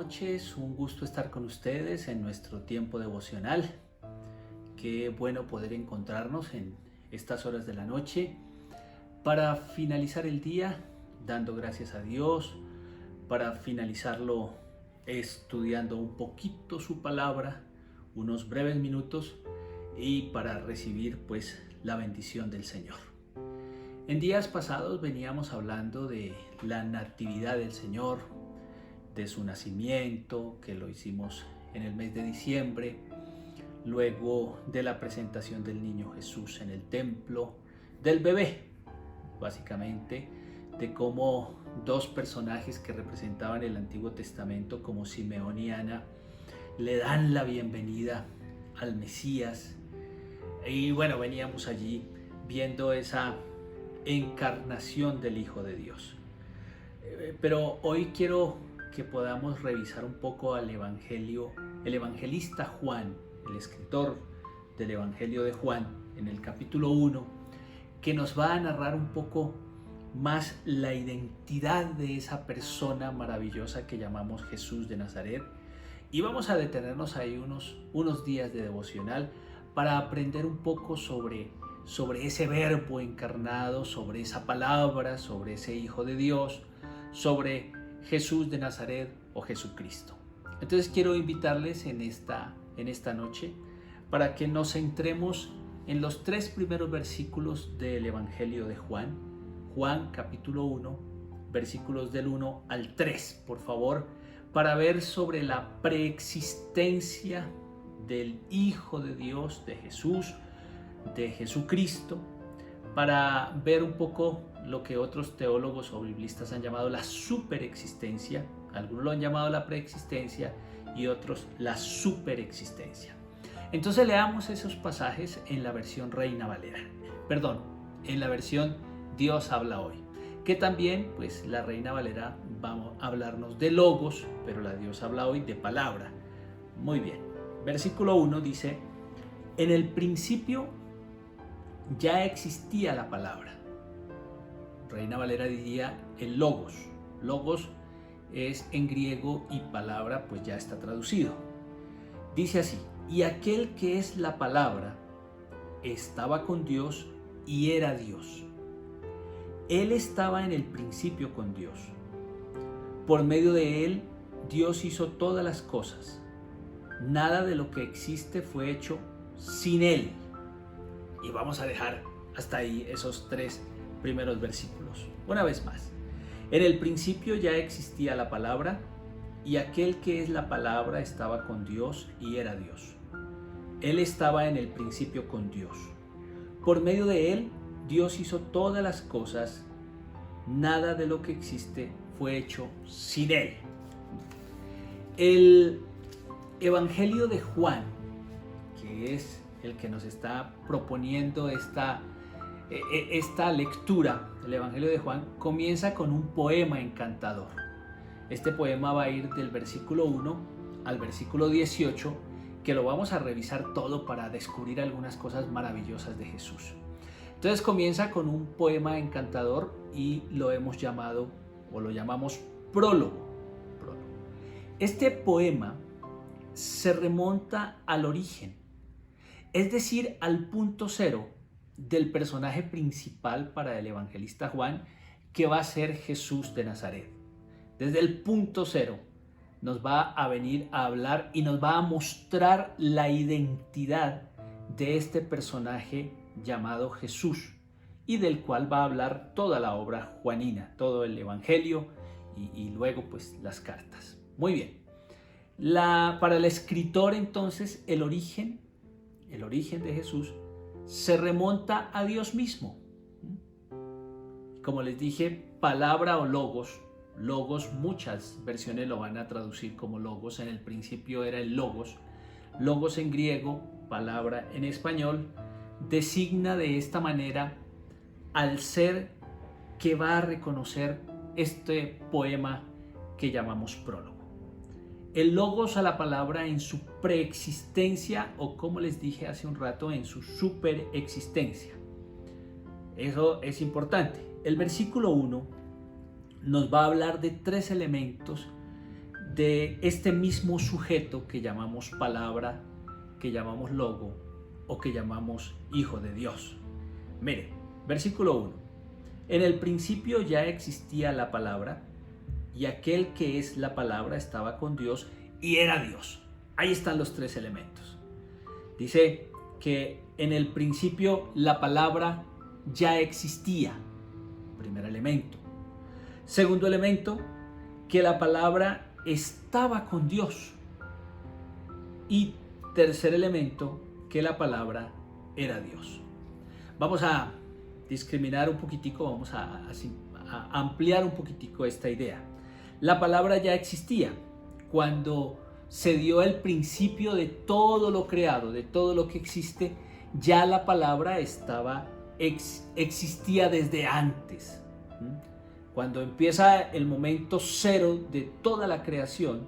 noches, un gusto estar con ustedes en nuestro tiempo devocional. Qué bueno poder encontrarnos en estas horas de la noche para finalizar el día dando gracias a Dios, para finalizarlo estudiando un poquito su palabra, unos breves minutos y para recibir pues la bendición del Señor. En días pasados veníamos hablando de la natividad del Señor, de su nacimiento, que lo hicimos en el mes de diciembre, luego de la presentación del niño Jesús en el templo, del bebé, básicamente, de cómo dos personajes que representaban el Antiguo Testamento como Simeón y Ana le dan la bienvenida al Mesías. Y bueno, veníamos allí viendo esa encarnación del Hijo de Dios. Pero hoy quiero que podamos revisar un poco al Evangelio, el evangelista Juan, el escritor del Evangelio de Juan, en el capítulo 1, que nos va a narrar un poco más la identidad de esa persona maravillosa que llamamos Jesús de Nazaret. Y vamos a detenernos ahí unos días de devocional para aprender un poco sobre ese verbo encarnado, sobre esa palabra, sobre ese Hijo de Dios, sobre Jesús de Nazaret o Jesucristo. Entonces quiero invitarles en esta noche para que nos centremos en los 3 primeros versículos del Evangelio de Juan. Juan capítulo 1, versículos del 1 al 3, por favor, para ver sobre la preexistencia del Hijo de Dios, de Jesús, de Jesucristo, para ver un poco lo que otros teólogos o biblistas han llamado la superexistencia. Algunos lo han llamado la preexistencia y otros la superexistencia. Entonces leamos esos pasajes en la versión Reina Valera, en la versión Dios habla hoy, que también pues la Reina Valera va a hablarnos de logos, pero la Dios habla hoy de palabra. Muy bien, versículo 1 dice: en el principio ya existía la palabra. Reina Valera diría el logos. Logos es en griego y palabra pues ya está traducido. Dice así: y aquel que es la palabra estaba con Dios y era Dios. Él estaba en el principio con Dios. Por medio de él Dios hizo todas las cosas. Nada de lo que existe fue hecho sin él. Y vamos a dejar hasta ahí esos 3 primeros versículos. Una vez más, en el principio ya existía la palabra, y aquel que es la palabra estaba con Dios y era Dios. Él estaba en el principio con Dios. Por medio de él, Dios hizo todas las cosas. Nada de lo que existe fue hecho sin él. El Evangelio de Juan, que es el que nos está proponiendo esta lectura del Evangelio de Juan, comienza con un poema encantador. Este poema va a ir del versículo 1 al versículo 18, que lo vamos a revisar todo para descubrir algunas cosas maravillosas de Jesús. Entonces comienza con un poema encantador y lo hemos llamado, o lo llamamos prólogo. Este poema se remonta al origen, es decir, al punto cero del personaje principal para el evangelista Juan, que va a ser Jesús de Nazaret. Desde el punto cero nos va a venir a hablar y nos va a mostrar la identidad de este personaje llamado Jesús, y del cual va a hablar toda la obra juanina, todo el evangelio y luego pues las cartas. Muy bien. Para el escritor entonces el origen de Jesús se remonta a Dios mismo. Como les dije, palabra o logos, muchas versiones lo van a traducir como logos. En el principio era el logos en griego, palabra en español, designa de esta manera al ser que va a reconocer este poema que llamamos prólogo. El logos a la palabra en su preexistencia, o como les dije hace un rato, en su superexistencia. Eso es importante. El versículo 1 nos va a hablar de 3 elementos de este mismo sujeto que llamamos palabra, que llamamos logo o que llamamos hijo de Dios. Mire, versículo 1. En el principio ya existía la palabra, y aquel que es la palabra estaba con Dios y era Dios. Ahí están los tres elementos. Dice que en el principio la palabra ya existía. Primer elemento. Segundo elemento, que la palabra estaba con Dios. Y tercer elemento, que la palabra era Dios. Vamos a discriminar un poquitico, vamos a ampliar un poquitico esta idea. La palabra ya existía cuando se dio el principio de todo lo creado, de todo lo que existe. Ya la palabra existía desde antes. Cuando empieza el momento cero de toda la creación,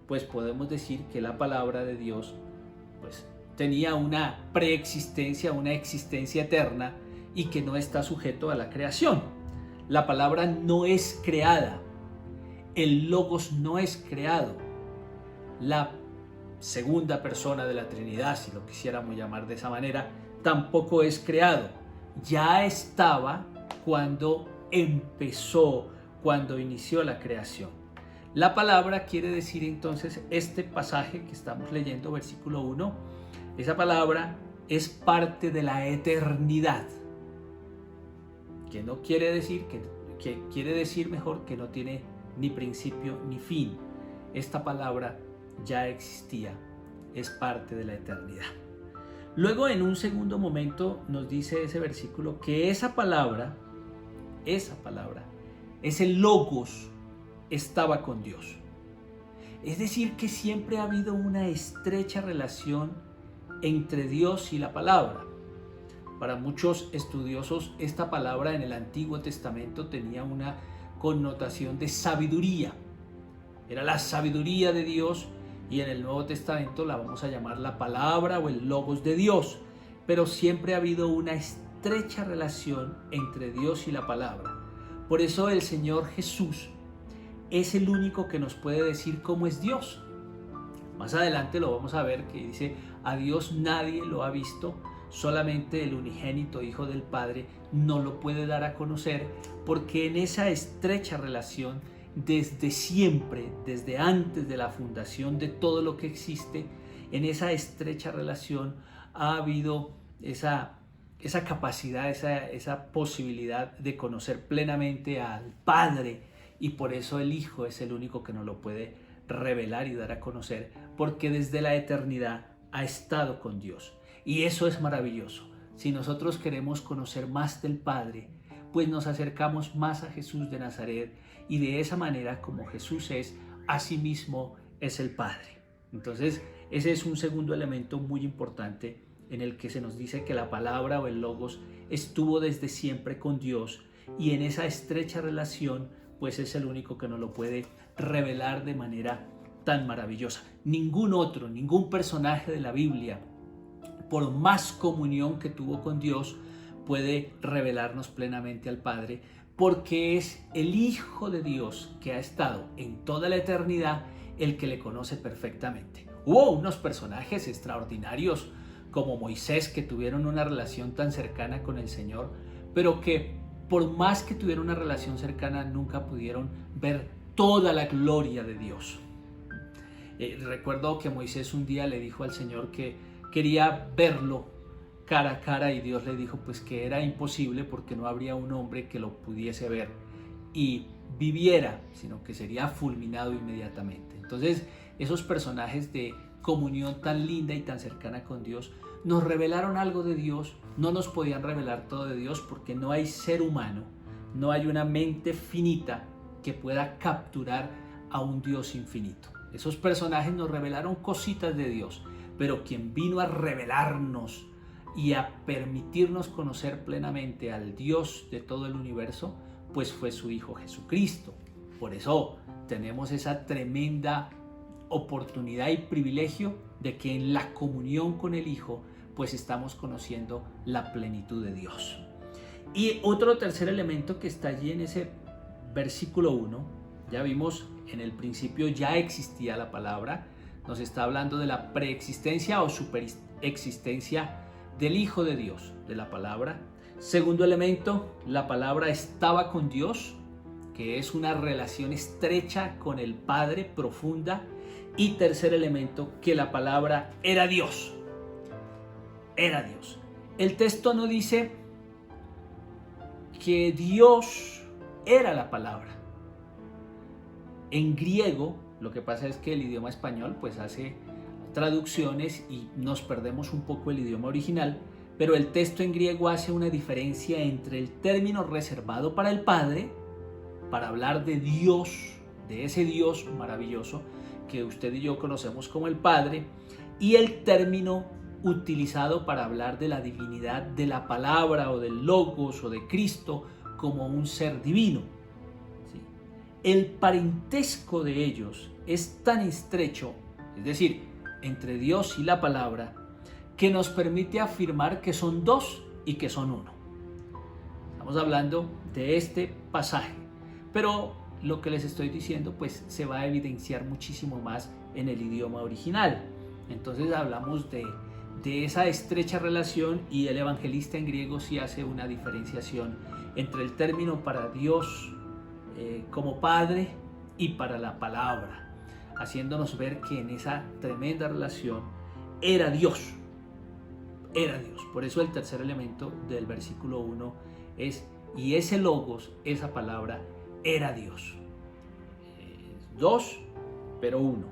pues podemos decir que la palabra de Dios pues tenía una preexistencia, una existencia eterna, y que no está sujeto a la creación. La palabra no es creada. El Logos no es creado. La segunda persona de la Trinidad, si lo quisiéramos llamar de esa manera, tampoco es creado. Ya estaba cuando empezó, cuando inició la creación. La palabra quiere decir entonces este pasaje que estamos leyendo, versículo 1, esa palabra es parte de la eternidad. Que no quiere decir, que quiere decir mejor que no tiene ni principio ni fin. Esta palabra ya existía, es parte de la eternidad. Luego, en un segundo momento, nos dice ese versículo que esa palabra, ese Logos, estaba con Dios. Es decir, que siempre ha habido una estrecha relación entre Dios y la palabra. Para muchos estudiosos, esta palabra en el Antiguo Testamento tenía una connotación de sabiduría. Era la sabiduría de Dios, y en el Nuevo Testamento la vamos a llamar la palabra o el Logos de Dios. Pero siempre ha habido una estrecha relación entre Dios y la palabra. Por eso el Señor Jesús es el único que nos puede decir cómo es Dios. Más adelante lo vamos a ver, que dice: a Dios nadie lo ha visto, solamente el unigénito Hijo del Padre no lo puede dar a conocer, porque en esa estrecha relación, desde siempre, desde antes de la fundación de todo lo que existe, en esa estrecha relación ha habido esa capacidad, esa posibilidad de conocer plenamente al Padre, y por eso el Hijo es el único que nos lo puede revelar y dar a conocer, porque desde la eternidad ha estado con Dios. Y eso es maravilloso. Si nosotros queremos conocer más del Padre, pues nos acercamos más a Jesús de Nazaret, y de esa manera, como Jesús es, asimismo es el Padre. Entonces, ese es un segundo elemento muy importante en el que se nos dice que la palabra o el Logos estuvo desde siempre con Dios, y en esa estrecha relación pues es el único que nos lo puede revelar de manera tan maravillosa. Ningún personaje de la Biblia, por más comunión que tuvo con Dios, puede revelarnos plenamente al Padre, porque es el Hijo de Dios que ha estado en toda la eternidad el que le conoce perfectamente. Hubo unos personajes extraordinarios como Moisés, que tuvieron una relación tan cercana con el Señor, pero que por más que tuvieron una relación cercana, nunca pudieron ver toda la gloria de Dios. Recuerdo que Moisés un día le dijo al Señor que quería verlo cara a cara, y Dios le dijo pues que era imposible, porque no habría un hombre que lo pudiese ver y viviera, sino que sería fulminado inmediatamente. Entonces, esos personajes de comunión tan linda y tan cercana con Dios nos revelaron algo de Dios. No nos podían revelar todo de Dios, porque no hay ser humano, no hay una mente finita que pueda capturar a un Dios infinito. Esos personajes nos revelaron cositas de Dios, pero quien vino a revelarnos y a permitirnos conocer plenamente al Dios de todo el universo, pues fue su Hijo Jesucristo. Por eso tenemos esa tremenda oportunidad y privilegio de que en la comunión con el Hijo pues estamos conociendo la plenitud de Dios. Y otro tercer elemento que está allí en ese versículo 1 Ya vimos, en el principio ya existía la palabra. Nos está hablando de la preexistencia o superexistencia del Hijo de Dios, de la palabra. Segundo elemento, la palabra estaba con Dios, que es una relación estrecha con el Padre, profunda. Y tercer elemento, que la palabra era Dios. Era Dios. El texto no dice que Dios era la palabra. En griego, lo que pasa es que el idioma español pues hace traducciones y nos perdemos un poco el idioma original, pero el texto en griego hace una diferencia entre el término reservado para el Padre, para hablar de Dios, de ese Dios maravilloso que usted y yo conocemos como el Padre, y el término utilizado para hablar de la divinidad de la palabra o del Logos o de Cristo como un ser divino. ¿Sí? El parentesco de ellos es tan estrecho, es decir, entre Dios y la palabra, que nos permite afirmar que son dos y que son uno. Estamos hablando de este pasaje, pero lo que les estoy diciendo pues se va a evidenciar muchísimo más en el idioma original. Entonces hablamos de esa estrecha relación, y el evangelista en griego sí hace una diferenciación entre el término para Dios como Padre y para la palabra, haciéndonos ver que en esa tremenda relación era Dios. Era Dios. Por eso el tercer elemento del versículo 1 es: y ese Logos, esa palabra, era Dios. Dos, pero uno,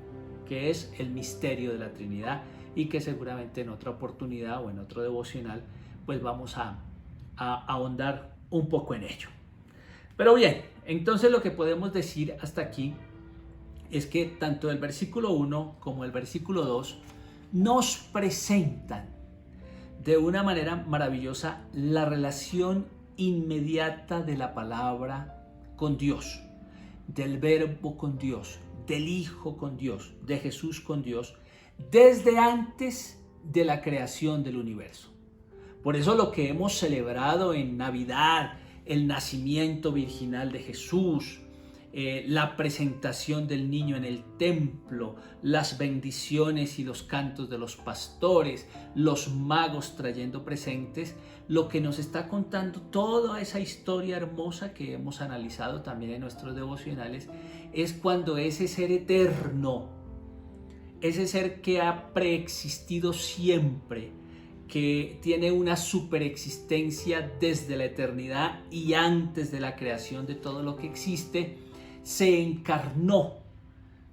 que es el misterio de la Trinidad, y que seguramente en otra oportunidad o en otro devocional pues vamos a ahondar un poco en ello. Pero bien, entonces lo que podemos decir hasta aquí es que tanto el versículo 1 como el versículo 2 nos presentan de una manera maravillosa la relación inmediata de la palabra con Dios, del Verbo con Dios, del Hijo con Dios, de Jesús con Dios, desde antes de la creación del universo. Por eso lo que hemos celebrado en Navidad, el nacimiento virginal de Jesús, la presentación del niño en el templo, las bendiciones y los cantos de los pastores, los magos trayendo presentes, lo que nos está contando toda esa historia hermosa que hemos analizado también en nuestros devocionales, es cuando ese ser eterno, ese ser que ha preexistido siempre, que tiene una superexistencia desde la eternidad y antes de la creación de todo lo que existe, se encarnó,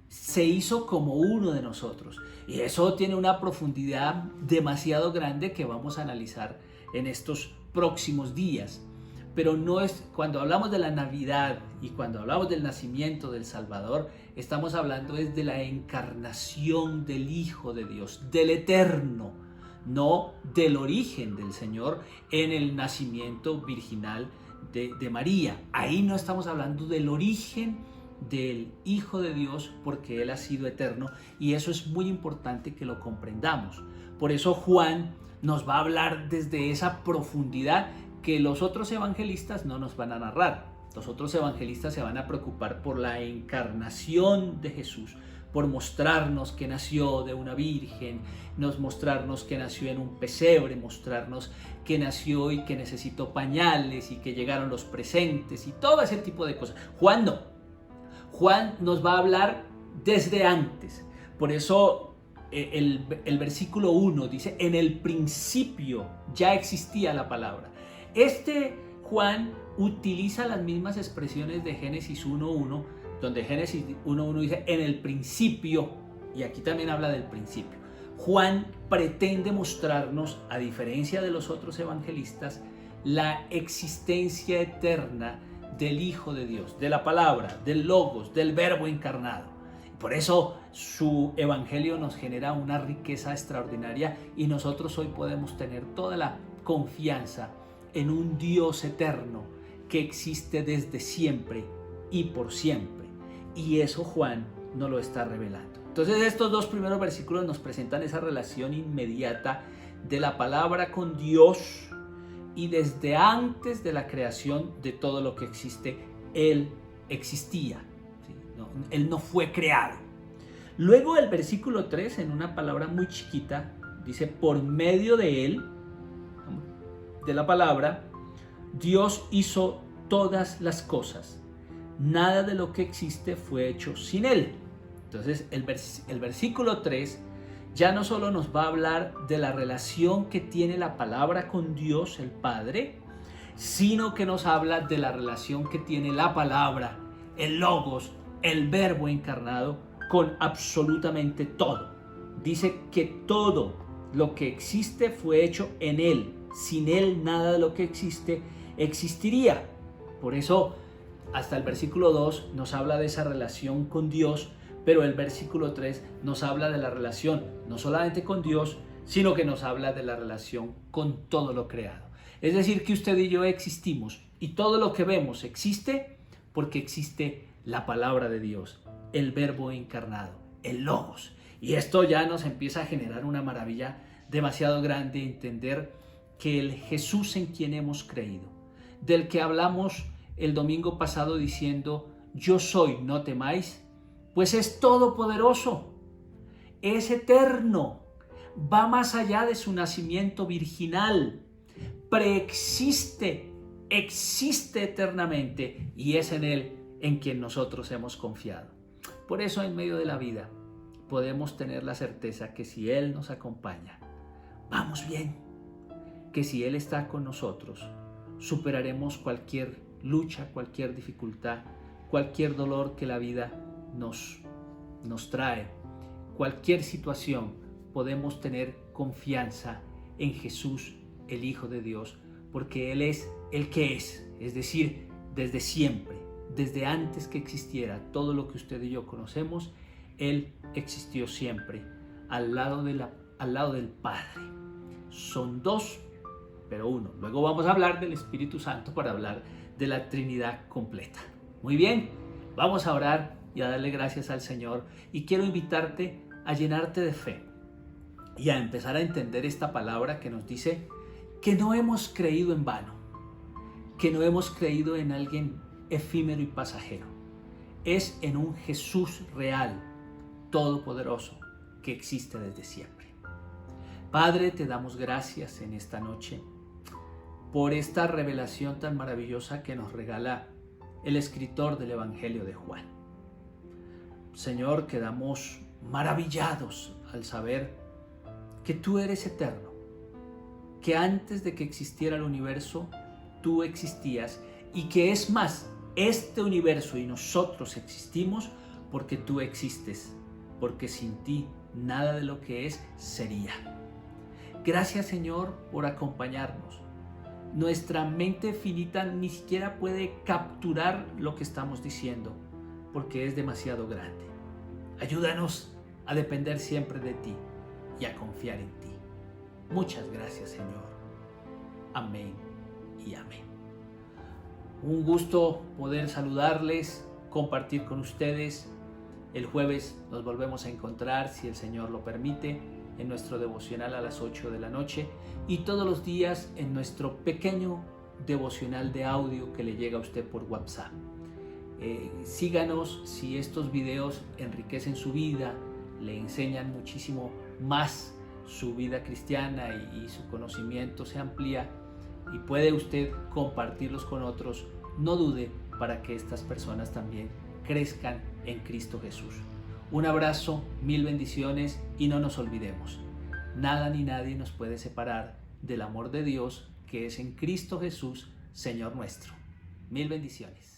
se hizo como uno de nosotros. Y eso tiene una profundidad demasiado grande que vamos a analizar en estos próximos días. Pero no es, cuando hablamos de la Navidad y cuando hablamos del nacimiento del Salvador, estamos hablando de la encarnación del Hijo de Dios, del Eterno, no del origen del Señor en el nacimiento virginal de María. Ahí no estamos hablando del origen del Hijo de Dios, porque Él ha sido eterno, y eso es muy importante que lo comprendamos. Por eso Juan nos va a hablar desde esa profundidad que los otros evangelistas no nos van a narrar. Los otros evangelistas se van a preocupar por la encarnación de Jesús, por mostrarnos que nació de una virgen, mostrarnos que nació en un pesebre, mostrarnos que nació y que necesitó pañales y que llegaron los presentes y todo ese tipo de cosas. Juan no. Juan nos va a hablar desde antes. Por eso el versículo 1 dice: en el principio ya existía la palabra. Juan utiliza las mismas expresiones de Génesis 1.1, donde Génesis 1.1 dice en el principio, y aquí también habla del principio. Juan pretende mostrarnos, a diferencia de los otros evangelistas, la existencia eterna del Hijo de Dios, de la palabra, del Logos, del Verbo encarnado. Por eso su evangelio nos genera una riqueza extraordinaria, y nosotros hoy podemos tener toda la confianza en un Dios eterno que existe desde siempre y por siempre. Y eso Juan nos lo está revelando. Entonces estos dos primeros versículos nos presentan esa relación inmediata de la palabra con Dios, y desde antes de la creación de todo lo que existe, Él existía. ¿Sí? Él no fue creado. Luego el versículo 3, en una palabra muy chiquita, dice, por medio de Él, de la palabra, Dios hizo todas las cosas. Nada de lo que existe fue hecho sin Él. Entonces el versículo 3 ya no solo nos va a hablar de la relación que tiene la palabra con Dios, el Padre, sino que nos habla de la relación que tiene la palabra, el Logos, el Verbo encarnado, con absolutamente todo. Dice que todo lo que existe fue hecho en Él. Sin Él nada de lo que existe existiría. Por eso hasta el versículo 2 nos habla de esa relación con Dios, pero el versículo 3 nos habla de la relación no solamente con Dios, sino que nos habla de la relación con todo lo creado. Es decir, que usted y yo existimos y todo lo que vemos existe porque existe la palabra de Dios, el Verbo encarnado, el Logos. Y esto ya nos empieza a generar una maravilla demasiado grande, entender que el Jesús en quien hemos creído, del que hablamos el domingo pasado diciendo, yo soy, no temáis, pues es todopoderoso, es eterno, va más allá de su nacimiento virginal, preexiste, existe eternamente y es en Él en quien nosotros hemos confiado. Por eso en medio de la vida podemos tener la certeza que si Él nos acompaña, vamos bien, que si Él está con nosotros, superaremos cualquier lucha, cualquier dificultad, cualquier dolor que la vida nos trae, cualquier situación, podemos tener confianza en Jesús, el Hijo de Dios, porque Él es el que es decir, desde siempre, desde antes que existiera todo lo que usted y yo conocemos, Él existió siempre, al lado del Padre. Son dos, pero uno. Luego vamos a hablar del Espíritu Santo para hablar de la Trinidad completa. Muy bien, vamos a orar y a darle gracias al Señor. Y quiero invitarte a llenarte de fe y a empezar a entender esta palabra que nos dice que no hemos creído en vano, que no hemos creído en alguien efímero y pasajero. Es en un Jesús real, todopoderoso, que existe desde siempre. Padre, te damos gracias en esta noche por esta revelación tan maravillosa que nos regala el escritor del Evangelio de Juan. Señor, quedamos maravillados al saber que tú eres eterno, que antes de que existiera el universo, tú existías y que es más, este universo y nosotros existimos porque tú existes, porque sin ti nada de lo que es sería. Gracias, Señor, por acompañarnos. Nuestra mente finita ni siquiera puede capturar lo que estamos diciendo porque es demasiado grande. Ayúdanos a depender siempre de ti y a confiar en ti. Muchas gracias, Señor. Amén y amén. Un gusto poder saludarles, compartir con ustedes. El jueves nos volvemos a encontrar, si el Señor lo permite, en nuestro devocional a las 8 de la noche y todos los días en nuestro pequeño devocional de audio que le llega a usted por WhatsApp. Síganos si estos videos enriquecen su vida, le enseñan muchísimo más su vida cristiana y su conocimiento se amplía y puede usted compartirlos con otros. No dude para que estas personas también crezcan en Cristo Jesús. Un abrazo, mil bendiciones y no nos olvidemos, nada ni nadie nos puede separar del amor de Dios que es en Cristo Jesús, Señor nuestro. Mil bendiciones.